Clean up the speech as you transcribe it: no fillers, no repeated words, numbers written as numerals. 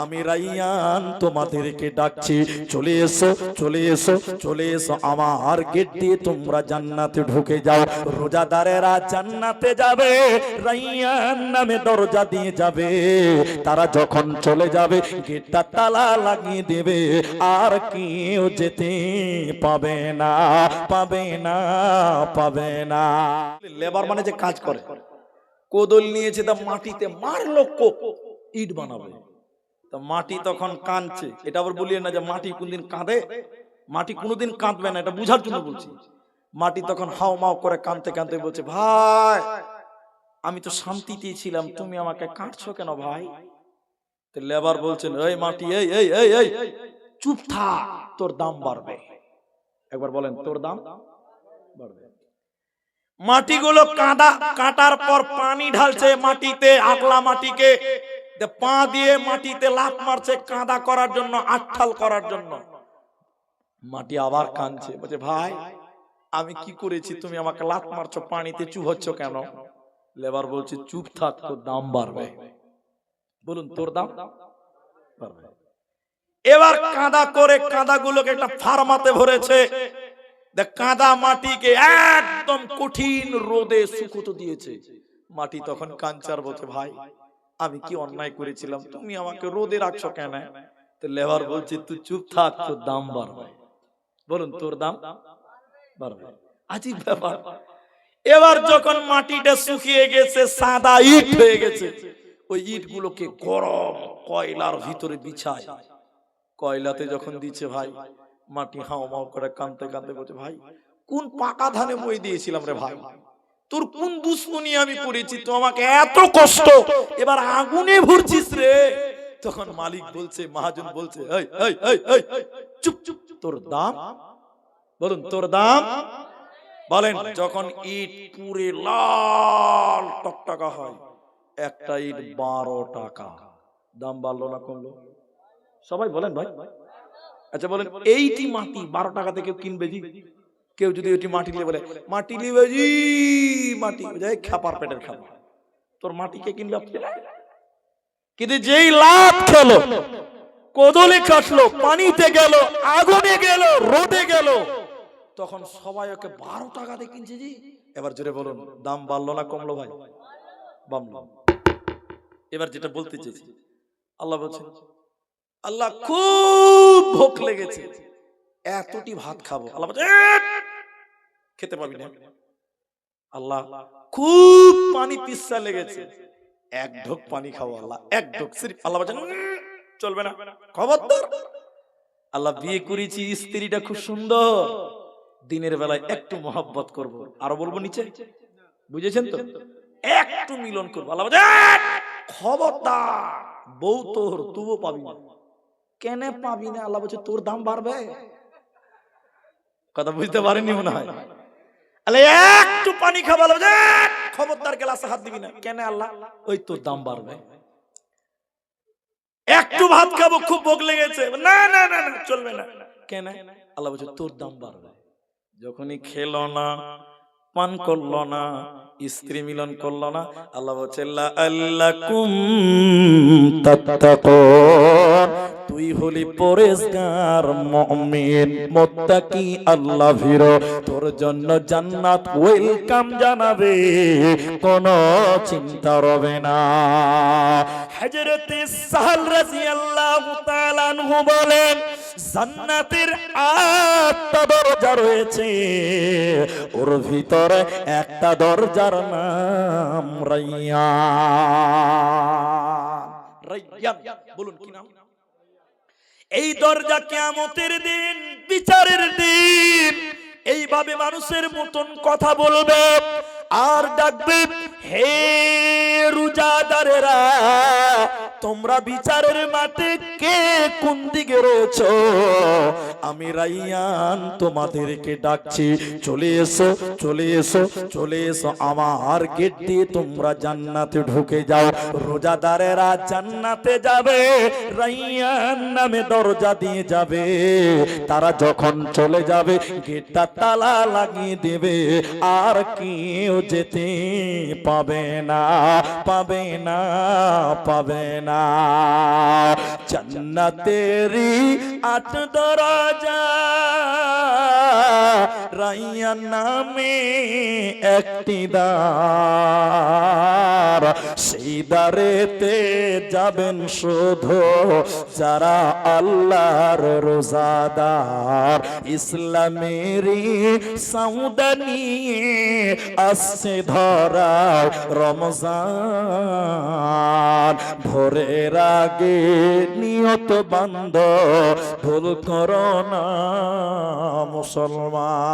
আমি রাইয়ান তোমাদেরকে ডাকছি, চলে এসো, চলে এসো, চলে এসো, আমার গেট দিয়ে তোমরা জান্নাতে ঢুকে যাও। রোজাদারেরা জান্নাতে যাবে, রাইয়ান নামে দরজা দিয়ে যাবে। তারা যখন চলে যাবে গেটটা তালা লাগিয়ে দেবে, আর কেউ যেতে পাবে না, পাবে না, পাবে না। লেবার মানে যে কাজ করে, কোদল নিয়েছে, তা মাটিতে মারলো কোপ, ইট বানাবে। তা মাটি তখন কাঁদছে। এটা আবার বলিয়ে না যে মাটি কোনদিন কাঁদে, মাটি কোনোদিন কাঁদবে না, এটা বুঝার জন্য বলছি। মাটি তখন হাও মাও করে কাঁদতে কাঁদতে বলছে, ভাই আমি তো শান্তিতেই ছিলাম, তুমি আমাকে কাঁদছো কেন ভাই? তো লেবার বলছেন, এই মাটি, এই এই এই এই চুপ থাক, তোর দাম বাড়বে। একবার বলেন, তোর দাম বাড়বে। মাটিগুলো কাটার পর পানি ঢালছে মাটিতে, আগলা মাটিকে পা দিয়ে মাটিতে লাফ মারছে কাদা করার জন্য, আঠাল করার জন্য। মাটি আবার কাঁদছে, বলছে ভাই আমি কি করেছি, তুমি আমাকে লাফ মারছো, পানিতে চুবচ্ছ কেন? লেবার বলছে, চুপ থাক, তোর দাম বাড়বে। বলুন, তোর দাম বাড়বে। এবার কাদা করে কাদাগুলোকে একটা ফার্মাতে ভরেছে, কাদা মাটিকে একদম কঠিন রোদে শুকোতে দিয়েছে। মাটি তখন কাঞ্চার বলছে, ভাই আমি কি অন্যায় করেছিলাম, তুমি আমাকে রোদে রাখছো কেন? তো লেবার বলছে, তুই চুপ থাক, তোর দাম বাড়বে। বলুন, তোর দাম বাড়বে। আজীব ব্যাপার। এবার যখন মাটিটা শুকিয়ে গেছে, সাদা ইট হয়ে গেছে, ওই ইট গুলোকে গরম কয়লার ভিতরে বিছায়। কয়লাতে যখন দিচ্ছে, ভাই মাটি হাও মাও করে কাঁদতে কাঁদতে বলছে, ভাই কোন পাকা ধানে মই দিয়েছিলাম রে ভাই, তোর কোন দুশ্মনী আমি করেছি, তো আমাকে এত কষ্ট এবার আগুনে ভরছিস রে। তখন মালিক বলছে, মহাজন বলছে, এই এই এই এই চুপ চুপ, তোর দাম। বলুন, তোর দাম। বলেন, যখন ইট পুরে লাল টকটকা হয়, একটা ইট 12 টাকা, দাম বাড়লো না কমলো? সবাই বলেন ভাই। আচ্ছা বলেন, এইটি মাটি 12 টাকাতে কেউ কিনবে জি? কেউ যদি ওইটি মাটি নিয়ে বলে মাটি নিবে জি, মাটি যায় খাপার পেটের খাবার, তোর মাটিকে কিনবে আপনি? কিন্তু যেই লাভ খেলো, কোদলে কাটলো, পানিতে গেল, আগুনে গেল, রোদে গেল, তখন সবাই ওকে 12 টাকাতে কিনছে জি। এবার জোরে বলুন, দাম বাড়লো না কমলো ভাই? বাড়লো। এবার যেটা বলতে চেয়েছি, আল্লাহ বলছেন, আল্লাহ খুব ভোগ লেগেছে, এতটি ভাত খাবো। আল্লাহ বলছে, খেতে পাবি না। আল্লাহ খুব পানি পিচ্ছা লেগেছে, এক ঢোক পানি খাবো। আল্লাহ এক ঢোক, আল্লাহ বলছেন চলবে না, খবরদার। আল্লাহ বিয়ে করেছি, স্ত্রীটা খুব সুন্দর, দিনের বেলায় একটু মহব্বত করবো, আরো বলবো নিচে, বুঝেছেন তো, একটু মিলন করবো। আল্লাহ বলছে, খবরদার, বউ তোর, তুইও পাবি না। কেন পাবি না? আল্লাহ বলছে, তোর দাম বাড়বে। কথা বুঝতে পারেননি মনে হয়। আল্লাহ একটু পানি খাবো, খবরদার গ্লাসে হাত দিবি না। কেন? আল্লাহ ওই তোর দাম বাড়বে। একটু ভাত খাবো, খুব ভোগ লেগেছে, না না না না চলবে না। কেন? আল্লাহ বলছে, তোর দাম বাড়বে। যখনই খেলো না, পান করলো না, স্ত্রী মিলন করলো না, আল্লাহ বলছে, লাআল্লাকুম তাত্তাকুন, তুই হলি পরেজগার, মুমিন, মুত্তাকি, আল্লাহ ভীরু, তোর জন্য জান্নাত ওয়েলকাম জানাবে, কোনো চিন্তা রবে না। হযরতে সাহল রাদিয়াল্লাহু তাআলা আনহু বলেন, জান্নাতের 8টা দরজা রয়েছে, ওর ভিতরে একটা দরজার নাম রায়্যান। রায়্যান বলুন কি নাম? এই দরজা কিয়ামতের দিন, বিচারের দিন এইভাবে মানুষের মতন কথা বলবে আর ডাকবে, হে রোজাদারেরা, তোমরা বিচারের মাঠে কে কোন দিকে রয়েছো? আমি রায়্যান তোমাদেরকে ডাকছি, চলে এসো, চলে এসো, চলে এসো, আমার গেট দিয়ে তোমরা জান্নাতে ঢুকে যাও। রোজাদারেরা জান্নাতে যাবে, রায়্যান নামে দরজা দিয়ে যাবে। তারা যখন চলে যাবে গেটটা তালা লাগিয়ে দেবে, আর কেউ যেতে পাবে না, পাবে না, পাবে না। জান্নাতেরি 8 দরজা, রাইয়ান নামে একটি দ্বার, সেই দ্বারেতে যাবেন শুধু যারা আল্লাহর রোজাদার। ইসলামেরই সৌদা নিয়ে আসছে ধরা রমজান, ভোরের আগে নিয়ত বান্ধ ভুল করো না মুসলমান।